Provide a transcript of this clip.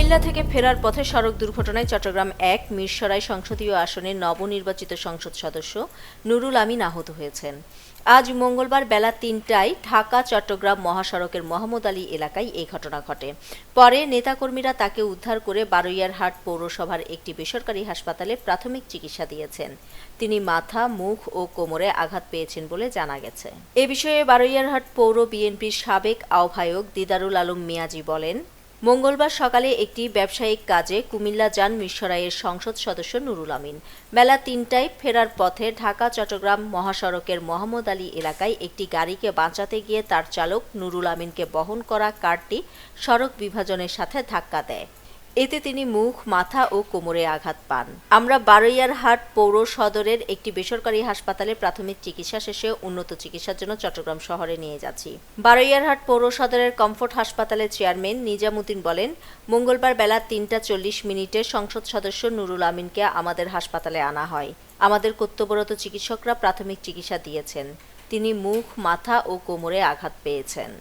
কুমিল্লা থেকে ফেরার পথে সড়ক দুর্ঘটনায় চট্টগ্রাম ১ মিরসরাই সংসদীয় আসনের নবনির্বাচিত সংসদ সদস্য নুরুল আমিন আহত হয়েছেন। আজ মঙ্গলবার বেলা ৩টায় ঢাকা চট্টগ্রাম মহাসড়কের মোহাম্মদ আলী এলাকায় এই ঘটনা ঘটে। পরে নেতাকর্মীরা তাকে উদ্ধার করে বারৈয়ারহাট পৌরসভার একটি বেসরকারি হাসপাতালে প্রাথমিক চিকিৎসা দিয়েছেন। তিনি মাথা, মুখ ও কোমরে আঘাত পেয়েছেন বলে জানা গেছে। এ বিষয়ে বারৈয়ারহাট পৌর বিএনপির সাবেক আহ্বায়ক দিদারুল আলম মিয়াজি বলেন, মঙ্গলবার সকালে একটি ব্যবসায়িক কাজে কুমিল্লা যান মিরসরাইয়ের সংসদ সদস্য নুরুল আমিন। বেলা ৩টায় ফেরার পথে ঢাকা চট্টগ্রাম মহাসড়কের মোহাম্মদ আলী এলাকায় একটি গাড়িকে বাঁচাতে গিয়ে তার চালক নুরুল আমিনকে বহন করা কারটি সড়ক বিভাজনের সাথে ধাক্কা দেয়। এতে তিনি মুখ, মাথা ও কোমরে আঘাত পান। আমরা বারৈয়ারহাট পৌর সদরের একটি বেসরকারি হাসপাতালে প্রাথমিক চিকিৎসা শেষে উন্নত চিকিৎসার জন্য চট্টগ্রাম শহরে নিয়ে যাচ্ছি। বারৈয়ারহাট পৌর সদরের কমফোর্ট হাসপাতালের চেয়ারম্যান নিজামুদ্দিন বলেন, মঙ্গলবার বেলা ৩টা ৪০ সংসদ সদস্য নুরুল আমিনকে আমাদের হাসপাতালে আনা হয়। আমাদের কর্তব্যরত চিকিৎসকরা প্রাথমিক চিকিৎসা দিয়েছেন। তিনি মুখ, মাথা ও কোমরে আঘাত পেয়েছেন।